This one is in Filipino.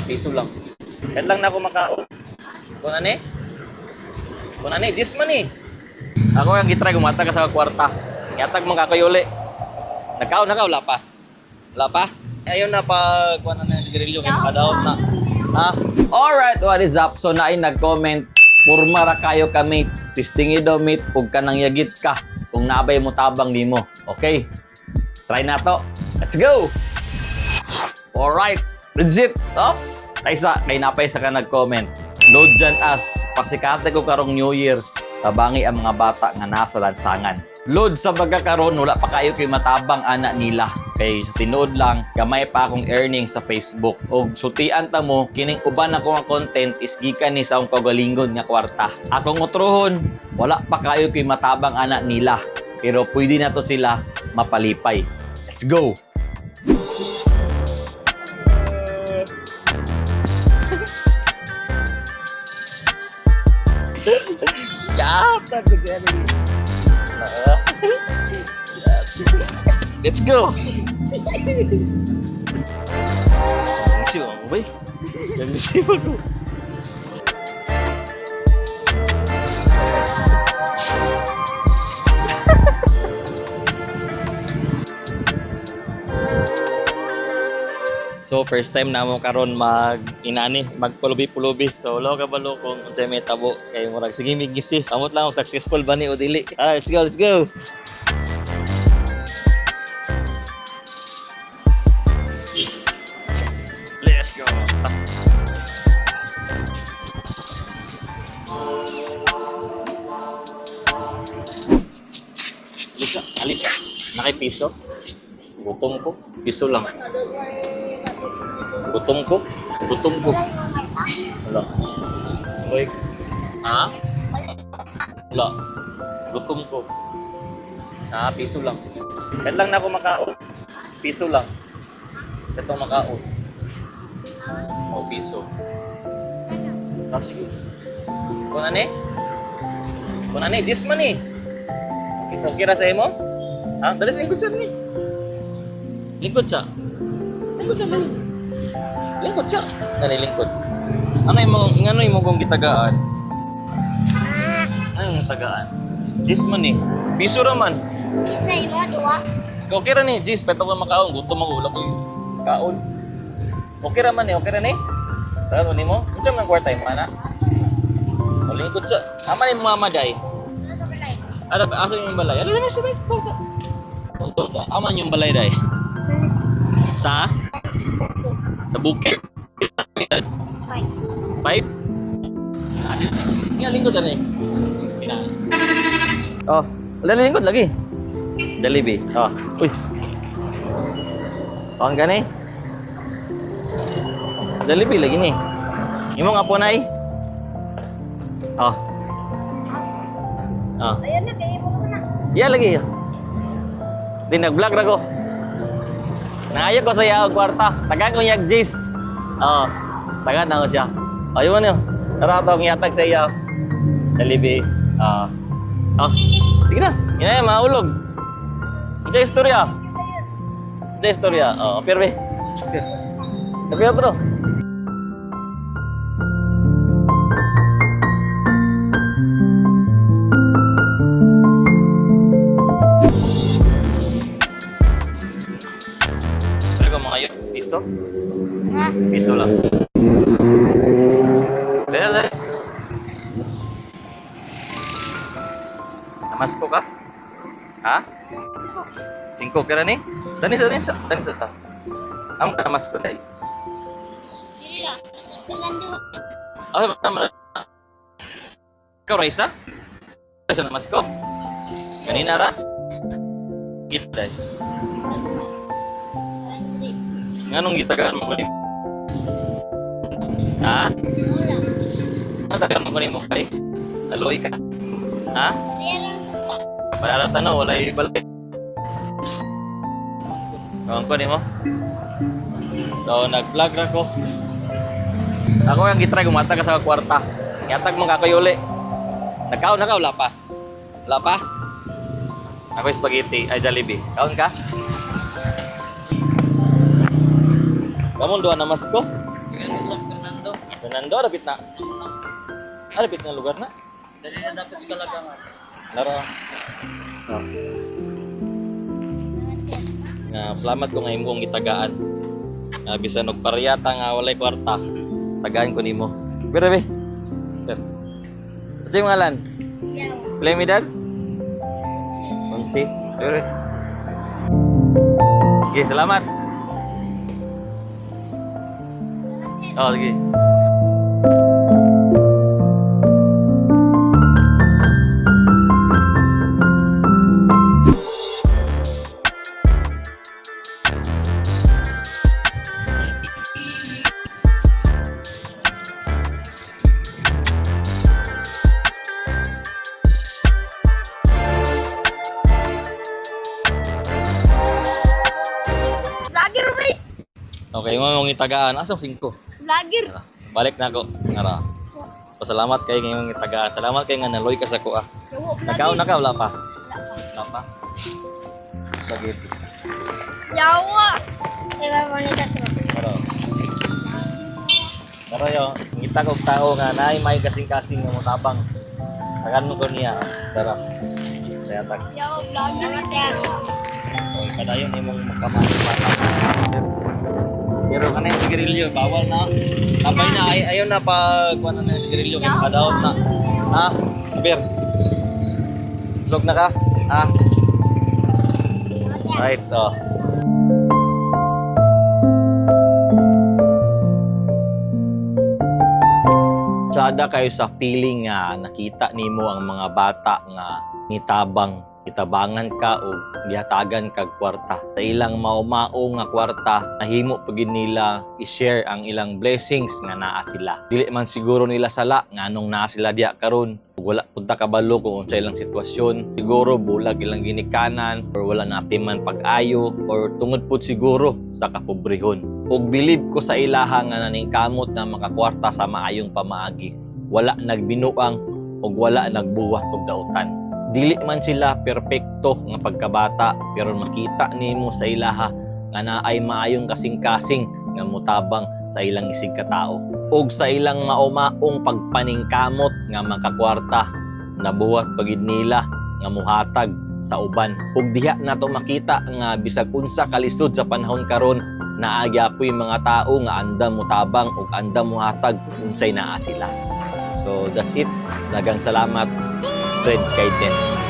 Piso lang. Kahit lang na ako makaon. Kung ano eh? Kung ano eh? 10 man eh. Ako yung gitry, gumata ka sa kwarta. Yatag mga kayuli. Nagkaon na ka, wala pa. Wala pa? Ayun na pag kung ano na yung sigarilyo, may makadaot na. Alright, what is up? So naay nag-comment, purmara kayo kami, tistingi daw mate, huwag ka nang yagit ka kung nabay mo tabang di mo. Okay? Try na to. Let's go! Alright, legit. Oops! Taysa, kay napay sa ka nag-comment. Load dyan as, pasikate ko karong New Year, tabangi ang mga bata nga nasa lansangan. Load sa baga karon, wala pa kayo kay matabang anak nila. Kay sa tinuod lang, gamay pa akong earnings sa Facebook. O sutian ta mo, kining uban ako nga content is gikan ni sa akong kagalingon nga kwarta. Akong utrohon, wala pa kayo kay matabang anak nila. Pero pwede na to sila mapalipay. Let's go! Let's go! Siya mo ba? Siya mo. So first time na mo karon magpulubi-pulubi. So lo ka balo kung unsay may tabo kay murag sige migisi. Kamot lang successful ba ni o dili. Let's go, let's go. Let's go. Alisa. Nakay piso. Gutom ko. Piso lang. Gutom ko. Wala. Wait. Wala. Gutom ko. Piso lang. Kahit lang na ako makaon. Piso lang. Ito makaon. Piso. Sige. Kung ano eh? 10 man eh. Okay ra sa imo? Dali sa lingkod siya ni. Lingkod siya lang. Lingkod siya. Dali lingkod. Ano yung kong gitagaan? Ano yung tagaan? 10 man eh. Piso raman. Sa imo, duwa? Okay ra ni, Jis. Peto ko makaon. Gutom ako. Wala ko yung kaon. Okay raman eh. Okay ra ni? Tagaan mo? Ano siya ng kwarta mo, ana? Lingkod siya. Ama ni mama day. Ano sa balay? Asa yung balay? Ano sa sa aman yung balay day. Sa bukid. 5? Nga lingkod na eh. Lingkod lagi. Dalibi. Uy. Ang gani. Dalibi lagi ni. Imo nga po nay. Ayun na, kaya mo na. Yeah, lagi. Di nag-vlog ra ko. Nangayag ko sa iya og kwarta. Taga ko yag Jis. Taga na ko siya. Ayun niyo. Tara to ang yatag sa iya. Dalibi. Sige na. Ina maulog. Ito istorya. Pirbe. Tapi otro. Piso? Piso lang. Dali. Namasko ka? 5 kira ni? Dani sa ta. Ang namasko dai. Dili na. Pinando. Tama. Ikaw, Raisa? Raisa namasko? Kanina ra? Kita. Nganong gitagaan mo kanimo? Tagaan mo kanimo kay? Aloy ka? Para tanaw wala ibalik. Kawan ko nimo? So nag-vlog ra ko. Ako yung gitry gumata ka sa kwarta. Yatag mga kakayuli. Nagkaon na ka, wala pa? Wala pa? Ako yung spaghetti, ay Jollibee. Kaon ka? Kamu doa namas ko? Fernando, rapit na. Rapit na lugar na. Dali na dapat sa Kalagangan. Laro. Oh. Nga, salamat ko nga imong itagaan. Nga, bisan og pariyata nga walay kwarta. Tagaan ko nimo. Pero be. Pero. Ano yung ngalan? Yaw. Play me dad? Unsi. Pero. Okay, salamat. Oh, sige. Vlogger, pre! Okay, mo mong itagaan. Asa 5? Vlogger! Balik na ako. Nara. Pasalamat kay ngayong itagaan. Salamat kay nga naloy ka sa kuha. Nakaw na ka, wala pa. Wala pa. Spaghetti. Yawa! Diba mo nito sa Pero. Pero yo, ngita kong tao nga na may kasing-kasing nga motabang. Tagan mo ko niya. Tara. Saya tag. Yawa, vlogger! Salamat yan! Okay, padayon imong magkamali-mata. Pero kanay sigarilyo, bawal na. Tapay na, ayaw na pag kuha na yung sigarilyo, kaya padaot na. Ha? Bir. Usog na ka? Ha? Right, so. Sada kayo sa feeling nga nakita nimo ang mga bata nga itabangan ka o gihatagan kag kwarta. Sa ilang maumao nga kwarta, nahimo pagid nila i-share ang ilang blessings nga naa sila. Dili man siguro nila sala nganong naa sila diha karon. Wala punta kabalo kung unsa ilang sitwasyon. Siguro bulag ilang ginikanan or wala natin man pag-ayo or tungod pud siguro sa kapobrehon. Og bilib ko sa ilaha nga naningkamot nga makakwarta sa maayong pamaagi. Wala nagbinuang og wala nagbuwat og dautan. Dili man sila perpekto nga pagkabata pero makita nimo sa ilaha nga naay maayong kasing-kasing nga mutabang sa ilang isig katao ug sa ilang maumaong pagpaningkamot nga makakwarta nabuhat pagid nila nga muhatag sa uban ug diha nato makita nga bisag unsa kalisod sa panahon karon naagyapoy mga tao nga andam mutabang ug andam muhatag unsay naa sila. So that's it. Daghang salamat. Spread kindness.